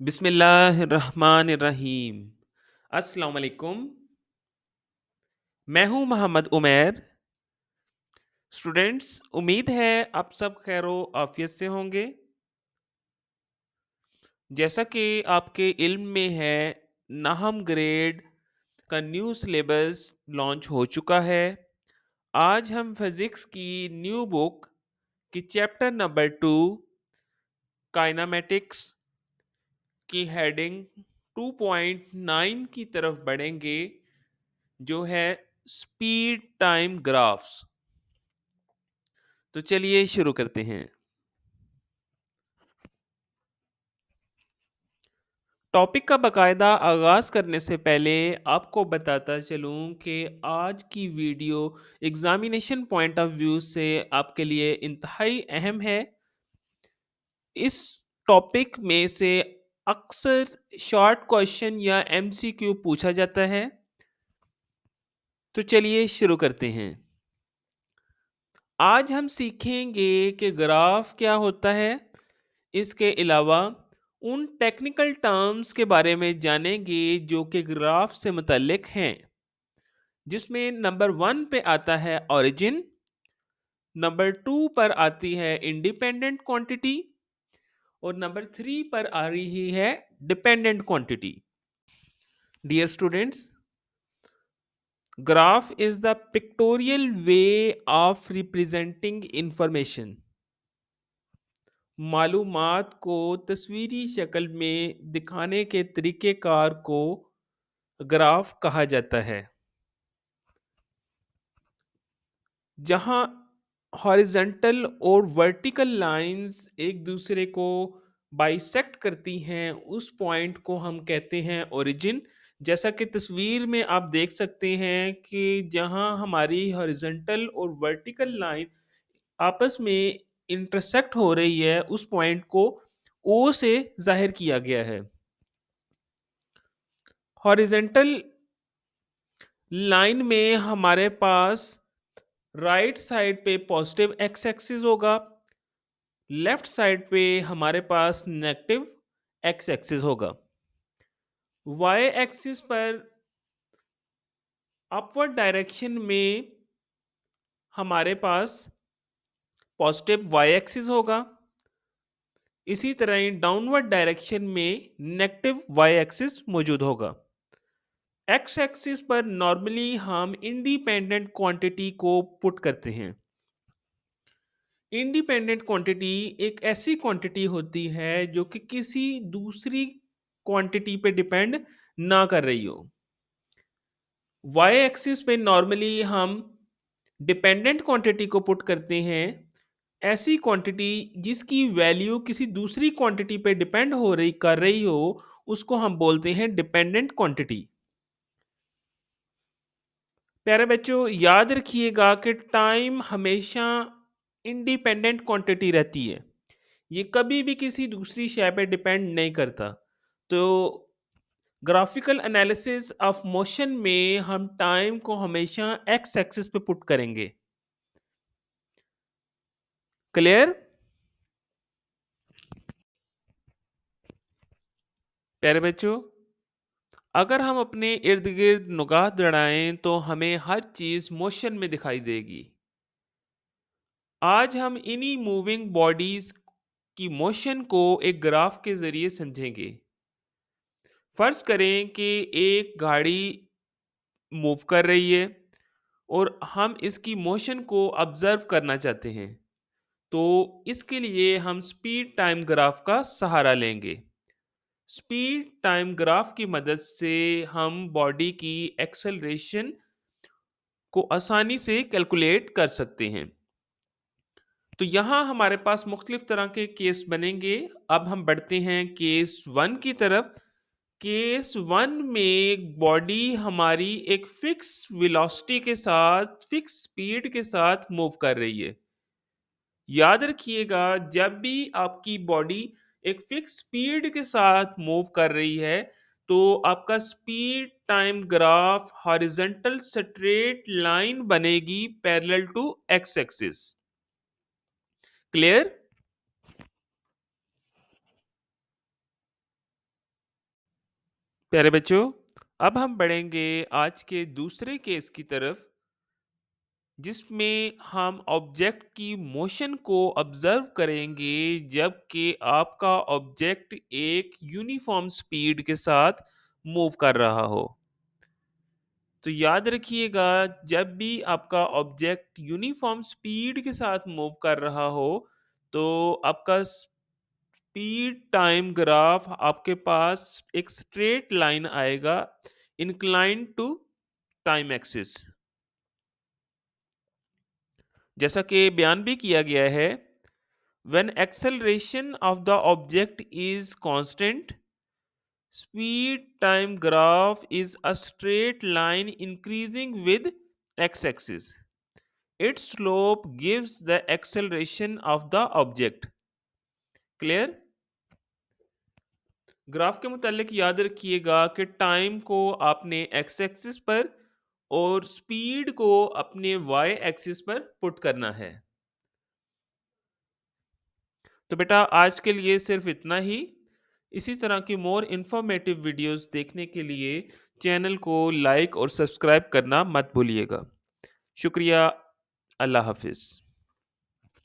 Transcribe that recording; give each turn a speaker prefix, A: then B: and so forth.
A: बिस्मिल्लाहिर्रहमानिर्रहीम। अस्सलाम वालेकुम। मैं हूँ मोहम्मद उमैर। स्टूडेंट्स, उम्मीद है आप सब खैरो आफियत से होंगे। जैसा कि आपके इल्म में है, नाहम ग्रेड का न्यू सिलेबस लॉन्च हो चुका है। आज हम फिज़िक्स की न्यू बुक की चैप्टर नंबर 2 काइनामेटिक्स की हेडिंग 2.9 की तरफ बढ़ेंगे, जो है स्पीड टाइम ग्राफ्स। तो चलिए शुरू करते हैं। टॉपिक का बाकायदा आगाज़ करने से पहले आपको बताता चलूँ कि आज की video examination point of view से आपके लिए इंतहाई अहम है। इस टॉपिक में से अक्सर शॉर्ट क्वेश्चन या एमसीक्यू पूछा जाता है। तो चलिए शुरू करते हैं। आज हम सीखेंगे कि ग्राफ क्या होता है। इसके अलावा उन टेक्निकल टर्म्स के बारे में जानेंगे जो कि ग्राफ से मुतल्लिक हैं, जिसमें नंबर 1 पे आता है ओरिजिन, नंबर 2 पर आती है इंडिपेंडेंट क्वांटिटी और नंबर 3 पर आ रही है dependent quantity. Dear students, graph is the pictorial way of representing information. मालूमात को तस्वीरी शक्ल में दिखाने के तरीक़ेकार को ग्राफ कहा जाता है। जहाँ हॉरिज़ॉन्टल और वर्टिकल लाइंस एक दूसरे को बाइसेक्ट करती हैं, उस पॉइंट को हम कहते हैं ओरिजिन। जैसा कि तस्वीर में आप देख सकते हैं कि जहाँ हमारी हॉरिज़ॉन्टल और वर्टिकल लाइन आपस में इंटरसेक्ट हो रही है, उस पॉइंट को ओ से ज़ाहिर किया गया है। हॉरिज़ॉन्टल लाइन में हमारे पास राइट साइड पे पॉजिटिव एक्स एक्सिस होगा, लेफ्ट साइड पे हमारे पास नेगेटिव एक्स एक्सिस होगा। वाई एक्सिस पर अपवर्ड डायरेक्शन में हमारे पास पॉजिटिव वाई एक्सिस होगा। इसी तरह ही डाउनवर्ड डायरेक्शन में नेगेटिव वाई एक्सिस मौजूद होगा। एक्स एक्सिस पर नॉर्मली हम इंडिपेंडेंट क्वांटिटी को पुट करते हैं। इंडिपेंडेंट क्वांटिटी एक ऐसी क्वांटिटी होती है जो कि किसी दूसरी क्वांटिटी पे डिपेंड ना कर रही हो। वाई एक्सिस पे नॉर्मली हम डिपेंडेंट क्वांटिटी को पुट करते हैं। ऐसी क्वांटिटी जिसकी वैल्यू किसी दूसरी क्वांटिटी पे डिपेंड हो रही कर रही हो, उसको हम बोलते हैं डिपेंडेंट क्वांटिटी। प्यारे बच्चों, याद रखिएगा कि टाइम हमेशा इंडिपेंडेंट क्वांटिटी रहती है। ये कभी भी किसी दूसरी शय पे डिपेंड नहीं करता। तो ग्राफिकल एनालिसिस ऑफ मोशन में हम टाइम को हमेशा एक्स एक्सिस पे पुट करेंगे। क्लियर? प्यारे बच्चों, अगर हम अपने इर्द गिर्द निगाह दौड़ाएं तो हमें हर चीज मोशन में दिखाई देगी। आज हम इन्हीं मूविंग बॉडीज की मोशन को एक ग्राफ के जरिए समझेंगे। फर्ज करें कि एक गाड़ी मूव कर रही है और हम इसकी मोशन को ऑब्जर्व करना चाहते हैं। तो इसके लिए हम स्पीड टाइम ग्राफ का सहारा लेंगे। स्पीड टाइम ग्राफ की मदद से हम बॉडी की एक्सेलरेशन को आसानी से कैलकुलेट कर सकते हैं। तो यहाँ हमारे पास मुख्तलिफ तरह के केस बनेंगे। अब हम बढ़ते हैं केस वन की तरफ। केस वन में बॉडी हमारी एक फिक्स वेलोसिटी के साथ, फिक्स स्पीड के साथ मूव कर रही है। याद रखिएगा, जब भी आपकी बॉडी एक फिक्स स्पीड के साथ मूव कर रही है, तो आपका speed time graph horizontal straight line बनेगी parallel to X axis. Clear? प्यारे बच्चों, अब हम बढ़ेंगे आज के दूसरे केस की तरफ, जिसमें हम ऑब्जेक्ट की मोशन को ऑब्जर्व करेंगे जबकि आपका ऑब्जेक्ट एक यूनिफॉर्म स्पीड के साथ मूव कर रहा हो। तो याद रखिएगा, जब भी आपका ऑब्जेक्ट यूनिफॉर्म स्पीड के साथ मूव कर रहा हो, तो आपका स्पीड टाइम ग्राफ आपके पास एक स्ट्रेट लाइन आएगा, इंक्लाइन टू टाइम एक्सिस। जैसा कि बयान भी किया गया है, when acceleration of the object is constant, speed time graph is a straight line increasing with x-axis. Its slope gives the acceleration of the object. Clear? Graph के मुतालिक याद रखिएगा कि टाइम को आपने एक्स एक्सिस पर और स्पीड को अपने वाई एक्सिस पर पुट करना है। तो बेटा आज के लिए सिर्फ इतना ही। इसी तरह की मोर इन्फॉर्मेटिव वीडियोस देखने के लिए चैनल को लाइक और सब्सक्राइब करना मत भूलिएगा। शुक्रिया। अल्लाह हाफिज़।